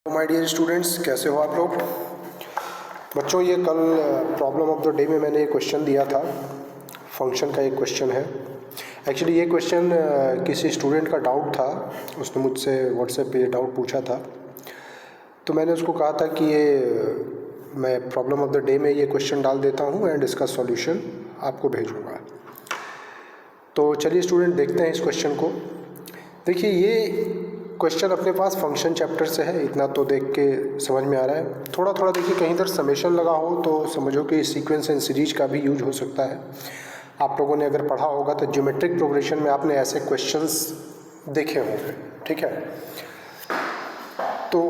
My dear students, कैसे हो आप लोग। बच्चों, ये कल प्रॉब्लम ऑफ द डे में मैंने एक क्वेश्चन दिया था, फंक्शन का एक क्वेश्चन है। एक्चुअली ये क्वेश्चन किसी स्टूडेंट का डाउट था, उसने मुझसे व्हाट्सएप पे ये डाउट पूछा था, तो मैंने उसको कहा था कि ये मैं प्रॉब्लम ऑफ द डे में ये क्वेश्चन डाल देता हूँ एंड इसका सॉल्यूशन आपको भेजूँगा। तो चलिए स्टूडेंट, देखते हैं इस क्वेश्चन को। देखिए, ये क्वेश्चन अपने पास फंक्शन चैप्टर से है, इतना तो देख के समझ में आ रहा है। थोड़ा थोड़ा देखिए, कहीं इधर समेशन लगा हो तो समझो कि सीक्वेंस एंड सीरीज का भी यूज हो सकता है। आप लोगों ने अगर पढ़ा होगा तो ज्योमेट्रिक प्रोग्रेशन में आपने ऐसे क्वेश्चंस देखे होंगे, ठीक है। तो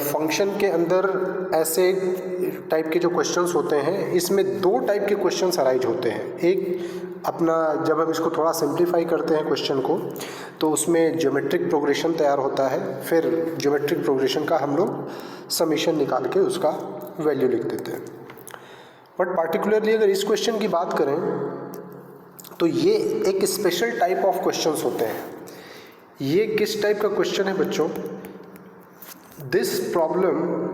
फंक्शन के अंदर ऐसे टाइप के जो क्वेश्चंस होते हैं, इसमें दो टाइप के क्वेश्चंस अराइज होते हैं। एक अपना, जब हम इसको थोड़ा सिंप्लीफाई करते हैं क्वेश्चन को, तो उसमें ज्योमेट्रिक प्रोग्रेशन तैयार होता है। फिर ज्योमेट्रिक प्रोग्रेशन का हम लोग समीशन निकाल के उसका वैल्यू लिख देते हैं। बट पार्टिकुलरली अगर इस क्वेश्चन की बात करें तो ये एक स्पेशल टाइप ऑफ क्वेश्चंस होते हैं। ये किस टाइप का क्वेश्चन है बच्चों? This problem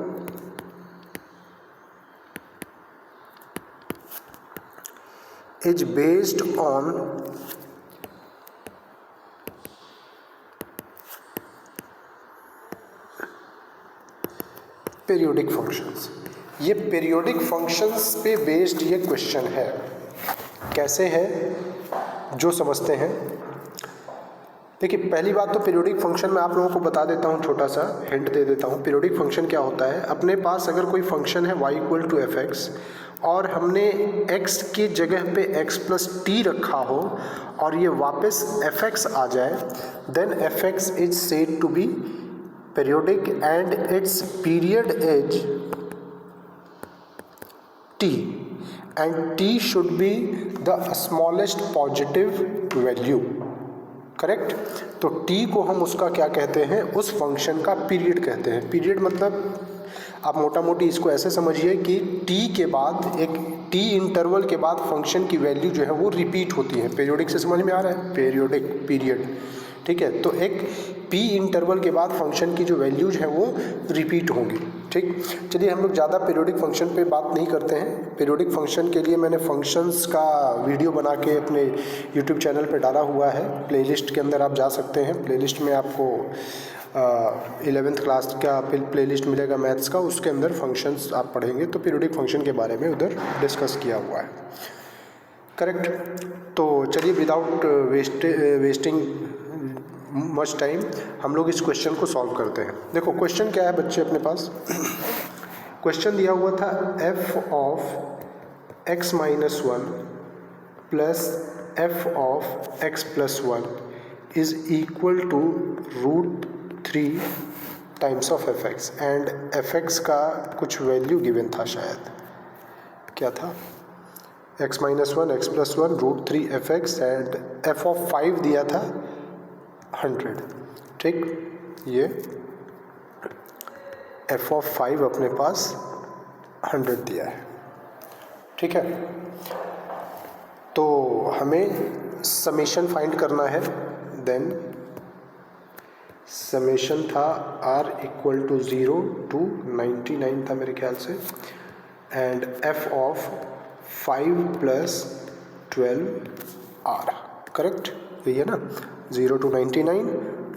is based on periodic functions। ये periodic functions पे बेस्ड ये क्वेश्चन है। कैसे है जो समझते हैं। देखिए, पहली बात तो पीरियोडिक फंक्शन में आप लोगों को बता देता हूँ, छोटा सा हिंट दे देता हूँ। पीरियोडिक फंक्शन क्या होता है? अपने पास अगर कोई फंक्शन है y = f(x) और हमने x की जगह पे x + t रखा हो और ये वापस f(x) आ जाए, then f(x) is said to be periodic and its period is t and t should be the smallest positive value, correct. तो t को हम उसका क्या कहते हैं? उस फंक्शन का पीरियड कहते हैं। पीरियड मतलब आप मोटा मोटी इसको ऐसे समझिए कि t के बाद, एक t इंटरवल के बाद फंक्शन की वैल्यू जो है वो रिपीट होती है। पीरियोडिक से समझ में आ रहा है? पीरियोडिक, पीरियड, ठीक है। तो एक p इंटरवल के बाद फंक्शन की जो वैल्यूज है वो रिपीट होंगी, ठीक। चलिए, हम लोग ज़्यादा पीरियोडिक फंक्शन पे बात नहीं करते हैं। पीरियोडिक फंक्शन के लिए मैंने फंक्शंस का वीडियो बना के अपने यूट्यूब चैनल पे डाला हुआ है। प्लेलिस्ट के अंदर आप जा सकते हैं। प्लेलिस्ट में आपको 11th क्लास का प्लेलिस्ट मिलेगा मैथ्स का, उसके अंदर फंक्शंस आप पढ़ेंगे तो पीरियोडिक फंक्शन के बारे में उधर डिस्कस किया हुआ है, करेक्ट। तो चलिए, विदाउट वेस्टिंग मच टाइम हम लोग इस क्वेश्चन को सॉल्व करते हैं। देखो, क्वेश्चन क्या है बच्चे अपने पास? क्वेश्चन दिया हुआ था f of x - 1 plus f of x + 1 is equal to √3 times of fx and fx का कुछ वैल्यू गिवन था, शायद क्या था? x - 1 x + 1 √3 fx and f of 5 दिया था 100, ठीक। ये f of 5 अपने पास 100 दिया है, ठीक है। तो हमें समेशन फाइंड करना है। देन समेशन था r = 0 to 99 था मेरे ख्याल से, and f of 5 + 12r, correct. यही है ना? 0 to 99,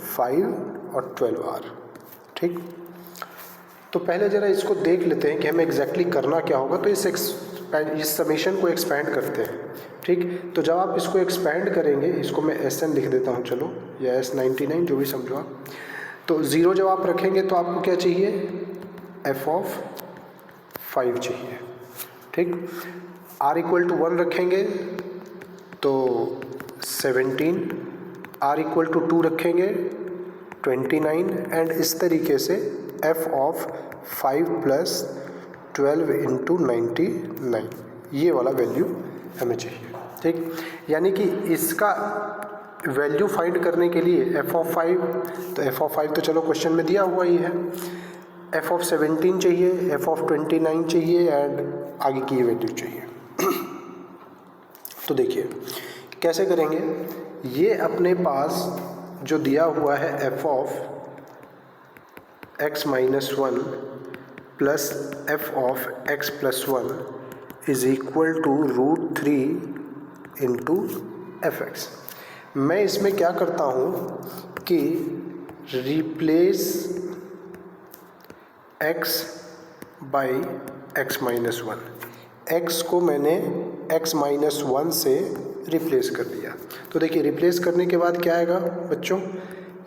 5 और 12r, ठीक। तो पहले ज़रा इसको देख लेते हैं कि हमें एग्जैक्टली करना क्या होगा। तो इस समेशन को एक्सपैंड करते हैं, ठीक। तो जब आप इसको एक्सपैंड करेंगे, इसको मैं SN लिख देता हूँ, चलो, या S99, जो भी समझो आप। तो 0 जब आप रखेंगे तो आपको क्या चाहिए? f of 5 चाहिए, ठीक। r = 1 रखेंगे तो 17, r = 2 रखेंगे 29, एंड इस तरीके से f of 5 + 12 × 99, ये वाला वैल्यू हमें चाहिए, ठीक। यानी कि इसका वैल्यू फाइंड करने के लिए f of 5, तो f of 5 तो चलो क्वेश्चन में दिया हुआ ही है। f of 17 चाहिए, f of 29 चाहिए एंड आगे की ये वैल्यू चाहिए। तो देखिए कैसे करेंगे। ये अपने पास जो दिया हुआ है f of x minus one plus f of x plus one is equal to root three into f x. मैं इसमें क्या करता हूँ कि replace x by x minus one, x को मैंने x माइनस वन से रिप्लेस कर दिया। तो देखिए रिप्लेस करने के बाद क्या आएगा बच्चों,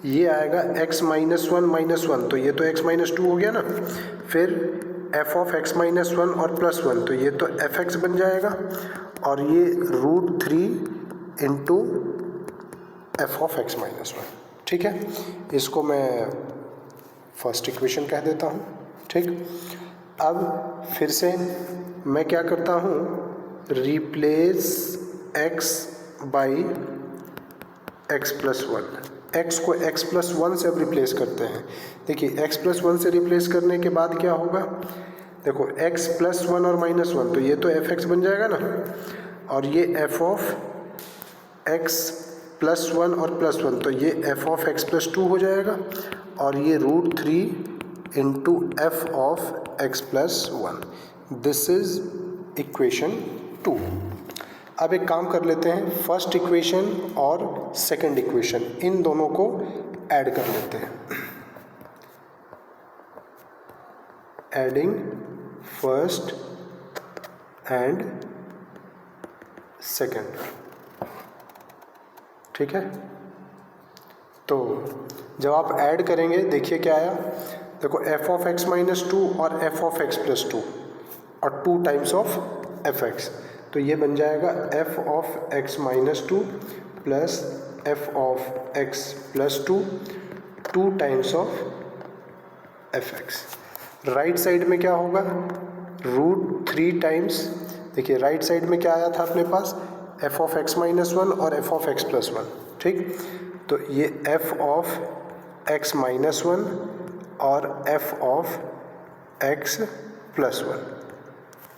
ये आएगा x माइनस वन, तो ये तो x माइनस टू हो गया ना, फिर f of x minus one और प्लस वन, तो ये तो एफ एक्स बन जाएगा, और ये root three into f of x minus one. ठीक है, इसको मैं फर्स्ट इक्वेशन कह देता हूँ। ठीक, अब फिर से मैं क्या करता हूँ, replace x by x plus one, x को x प्लस वन से अब रिप्लेस करते हैं। देखिए x प्लस वन से रिप्लेस करने के बाद क्या होगा, देखो x प्लस वन और माइनस वन, तो ये तो एफ एक्स बन जाएगा ना, और ये f of x plus one और प्लस वन, तो ये f of x plus two हो जाएगा, और ये root three into f of x plus one. This is equation two. अब एक काम कर लेते हैं, फर्स्ट इक्वेशन और सेकंड इक्वेशन इन दोनों को ऐड कर लेते हैं। Adding first and second. ठीक है, तो जब आप ऐड करेंगे देखिए क्या आया, देखो f of x minus two और f of x plus two और two times of f x, तो ये बन जाएगा f of x minus two plus f of x plus two, two times of f x. Right side में क्या होगा, root three times, देखिए right side में क्या आया था अपने पास, f of x minus one और f of x plus one. ठीक, तो ये f of x minus one और f of x plus one.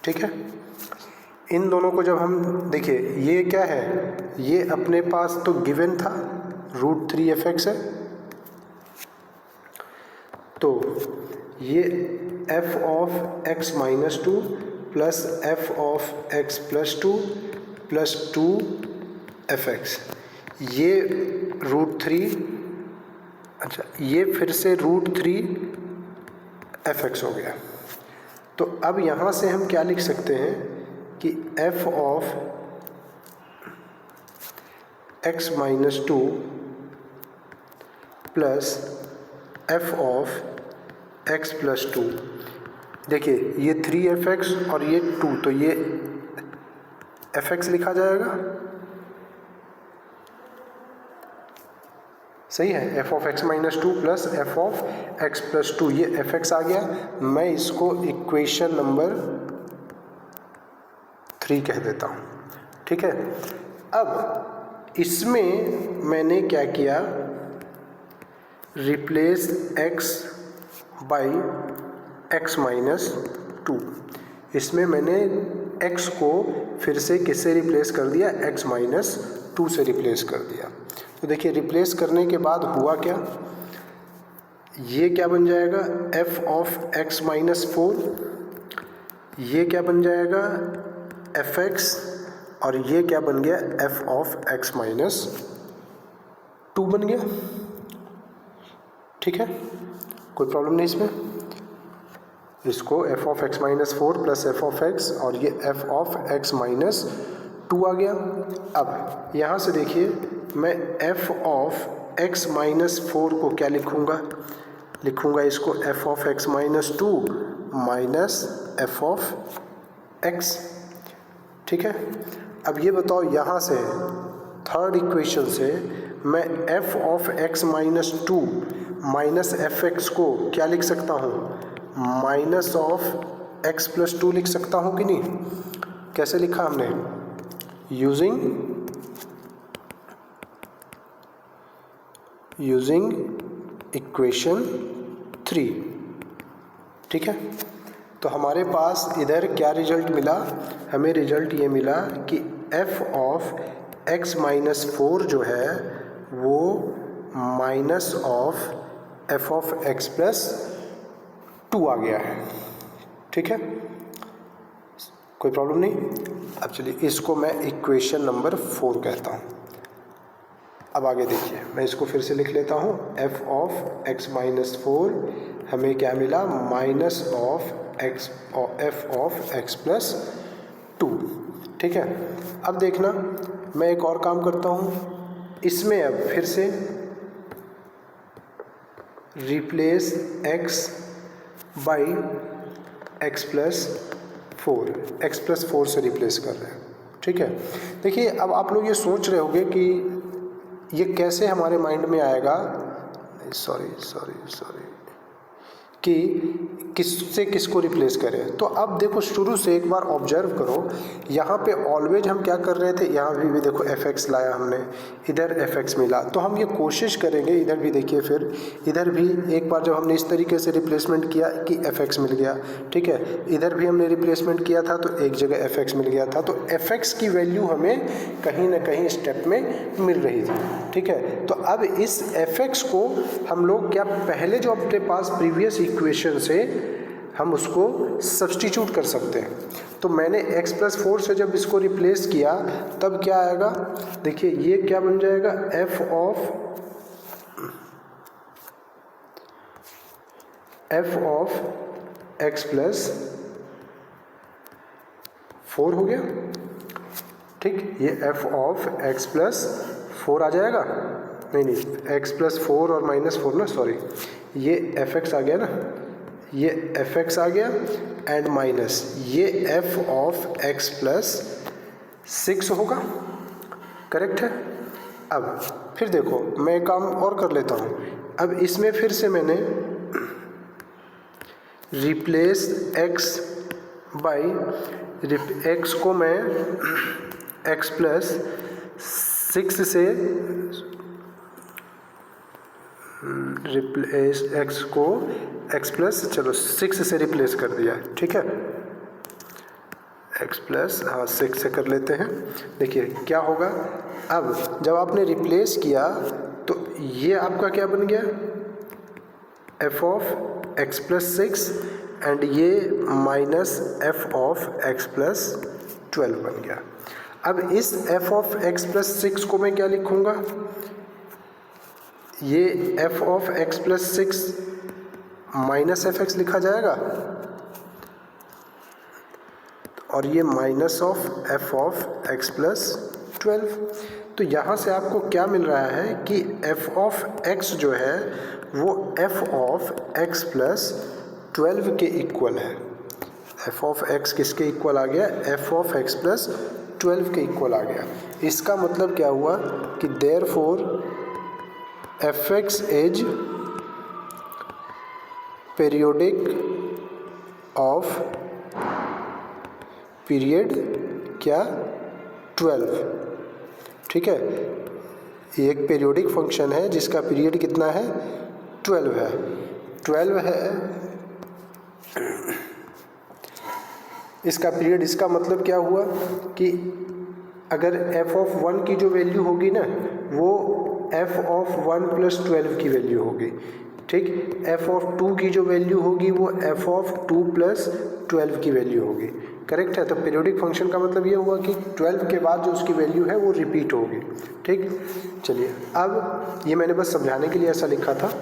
ठीक है, इन दोनों को जब हम देखिए, ये क्या है, ये अपने पास तो गिवन था रूट थ्री एफ एक्स है, तो ये f of x minus two plus f of x plus to F x, ये रूट थ्री, अच्छा ये फिर से रूट थ्री एफ एक्स हो गया। तो अब यहाँ से हम क्या लिख सकते हैं कि F of x minus two plus f of x plus to, देखिए ये थ्री एफ एक्स और ये टू, तो ये एफ एक्स लिखा जाएगा, सही है, F of x minus two plus f of x plus to, ये एफ एक्स आ गया। मैं इसको इक्वेशन नंबर 3 कह देता हूँ। ठीक है, अब इसमें मैंने क्या किया, replace x by x minus to, इसमें मैंने x को फिर से किससे रिप्लेस कर दिया, x माइनस टू से रिप्लेस कर दिया। तो देखिए रिप्लेस करने के बाद हुआ क्या, ये क्या बन जाएगा, f of x minus four, ये क्या बन जाएगा एफ एक्स, और ये क्या बन गया f of x minus to बन गया। ठीक है, कोई प्रॉब्लम नहीं इसमें, इसको f of x minus four plus f of x और ये f of x minus two आ गया। अब यहाँ से देखिए मैं f of x minus four को क्या लिखूँगा, लिखूँगा इसको f of x minus two minus f of x। ठीक है, अब ये बताओ यहाँ से थर्ड इक्वेशन से मैं f of x minus two minus F x को क्या लिख सकता हूँ, minus of x plus to लिख सकता हूँ कि नहीं। कैसे लिखा हमने, यूजिंग इक्वेशन 3। ठीक है, तो हमारे पास इधर क्या रिजल्ट मिला, हमें रिजल्ट ये मिला कि f of x minus four जो है वो minus of f of x plus 2 आ गया है, ठीक है, कोई प्रॉब्लम नहीं। अब चलिए इसको मैं इक्वेशन नंबर 4 कहता हूँ। अब आगे देखिए, मैं इसको फिर से लिख लेता हूँ। f ऑफ x माइनस 4 हमें क्या मिला, minus of x f of x plus 2, ठीक है। अब देखना, मैं एक और काम करता हूँ, इसमें अब फिर से replace x by x plus 4 से रिप्लेस कर रहे हैं, ठीक है। देखिए अब आप लोग ये सोच रहे होंगे कि ये कैसे हमारे माइंड में आएगा, सॉरी कि किससे किसको रिप्लेस करें। तो अब देखो शुरू से एक बार ऑब्जर्व करो, यहाँ पे ऑलवेज हम क्या कर रहे थे, यहाँ भी देखो fx लाया हमने, इधर fx मिला, तो हम ये कोशिश करेंगे, इधर भी देखिए, फिर इधर भी एक बार जब हमने इस तरीके से रिप्लेसमेंट किया कि fx मिल गया, ठीक है, इधर भी हमने रिप्लेसमेंट किया था तो एक जगह fx मिल गया था, तो fx की वैल्यू हमें कहीं ना कहीं स्टेप में मिल रही थी, ठीक है। तो अब इस fx को हम लोग क्या, पहले जो अपने पास प्रीवियस इक्वेशन से हम उसको सब्स्टिट्यूट कर सकते हैं। तो मैंने x प्लस 4 से जब इसको रिप्लेस किया तब क्या आएगा, देखिए ये क्या बन जाएगा, f ऑफ x प्लस 4 हो गया, ठीक। ये f ऑफ x प्लस 4 आ जाएगा, नहीं x प्लस 4 और माइनस 4 ना, सॉरी, ये fx आ गया ना, ये fx आ गया एंड माइनस ये f ऑफ x प्लस 6 होगा, करेक्ट है। अब फिर देखो मैं काम और कर लेता हूँ, अब इसमें फिर से मैंने रिप्लेस x बाई x को मैं x प्लस 6 से रिप्लेस x को x प्लस 6 से रिप्लेस कर दिया, ठीक है, x प्लस 6 से कर लेते हैं। देखिए क्या होगा, अब जब आपने रिप्लेस किया तो ये आपका क्या बन गया, f of x plus 6 and ये minus f of x plus 12 बन गया। अब इस f ऑफ x प्लस 6 को मैं क्या लिखूंगा, ये f of x plus 6 minus fx लिखा जाएगा और ये minus of f of x plus 12। तो यहाँ से आपको क्या मिल रहा है कि f ऑफ x जो है वो f ऑफ x प्लस 12 के इक्वल है। f ऑफ x किसके इक्वल आ गया, f ऑफ x प्लस 12 के इक्वल आ गया। इसका मतलब क्या हुआ कि therefore fx is periodic of period क्या 12, ठीक है। ये एक पीरियोडिक फंक्शन है जिसका पीरियड कितना है 12 है। इसका पीरियड, इसका मतलब क्या हुआ कि अगर f ऑफ 1 की जो वैल्यू होगी ना वो f ऑफ 1 प्लस 12 की वैल्यू होगी, ठीक। f ऑफ 2 की जो वैल्यू होगी वो f ऑफ 2 प्लस 12 की वैल्यू होगी, करेक्ट है। तो पीरियोडिक फंक्शन का मतलब ये हुआ कि 12 के बाद जो उसकी वैल्यू है वो रिपीट होगी, ठीक। चलिए अब ये मैंने बस समझाने के लिए ऐसा लिखा था।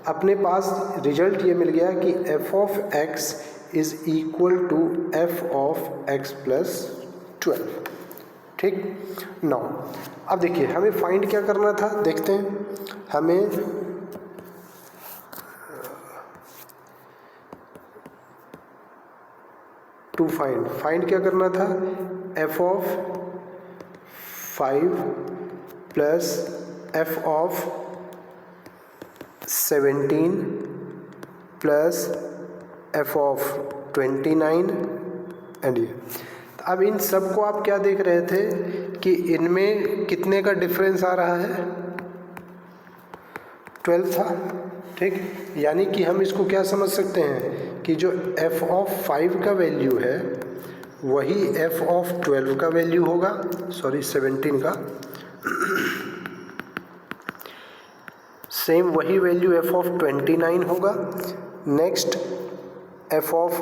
अपने पास रिजल्ट ये मिल गया कि f of x is equal to f of x plus 12, ठीक। नाउ अब देखिए हमें फाइंड क्या करना था, देखते हैं। हमें टू फाइंड क्या करना था, f of 5 plus f of 17 plus f of 29 and ये। अब इन सब को आप क्या देख रहे थे कि इनमें कितने का डिफरेंस आ रहा है, 12 था, ठीक। यानी कि हम इसको क्या समझ सकते हैं कि जो f ऑफ 5 का वैल्यू है वही f ऑफ 12 का वैल्यू होगा, सॉरी 17 का, सेम वही वैल्यू f ऑफ 29 होगा। नेक्स्ट एफ ऑफ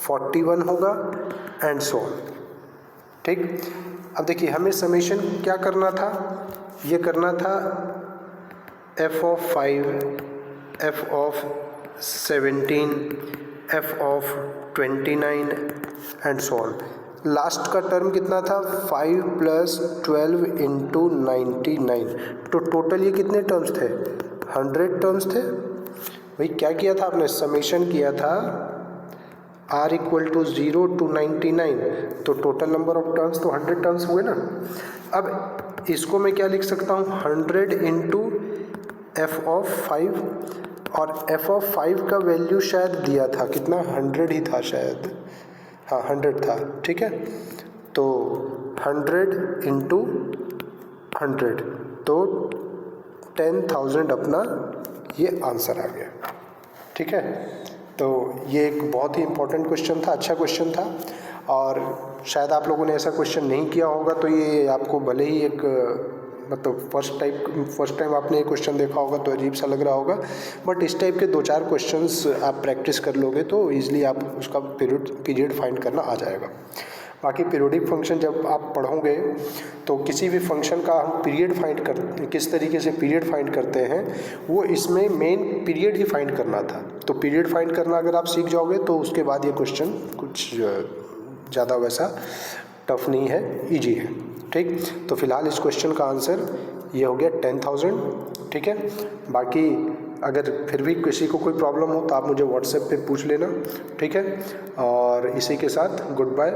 41 होगा एंड सो ऑन। ठीक, अब देखिए हमें समेशन क्या करना था, ये करना था F of 5, F of 17, F of 29 and so on. Last का टर्म कितना था 5 + 12 × 99, तो टोटल ये कितने टर्म्स थे 100 टर्म्स थे। भाई क्या किया था आपने, समेशन किया था r = 0 to 99, तो टोटल नंबर ऑफ टर्म्स तो 100 टर्म्स हुए ना। अब इसको मैं क्या लिख सकता हूँ 100 × f ऑफ 5, और f ऑफ 5 का वैल्यू शायद दिया था कितना 100 ही था शायद, हाँ 100 था। ठीक है, तो 100 × 100 तो 10,000 अपना ये आंसर आ गया। ठीक है, तो ये एक बहुत ही इम्पोर्टेंट क्वेश्चन था, अच्छा क्वेश्चन था, और शायद आप लोगों ने ऐसा क्वेश्चन नहीं किया होगा तो ये आपको भले ही एक मतलब फर्स्ट टाइम आपने ये क्वेश्चन देखा होगा तो अजीब सा लग रहा होगा, बट इस टाइप के 2-4 क्वेश्चंस आप प्रैक्टिस कर लोगे तो ईजिली आप उसका पीरियड फाइंड करना आ जाएगा। बाकी पीरियोडिक फंक्शन जब आप पढ़ोगे तो किसी भी फंक्शन का हम पीरियड फाइंड करते, किस तरीके से पीरियड फाइंड करते हैं, वो इसमें मेन पीरियड ही फाइंड करना था। तो पीरियड फाइंड करना अगर आप सीख जाओगे तो उसके बाद ये क्वेश्चन कुछ ज़्यादा वैसा टफ नहीं है, इजी है। ठीक, तो फिलहाल इस क्वेश्चन का आंसर ये हो गया 10,000। ठीक है, बाकी अगर फिर भी किसी को कोई प्रॉब्लम हो तो आप मुझे व्हाट्सएप पे पूछ लेना। ठीक है, और इसी के साथ गुड बाय।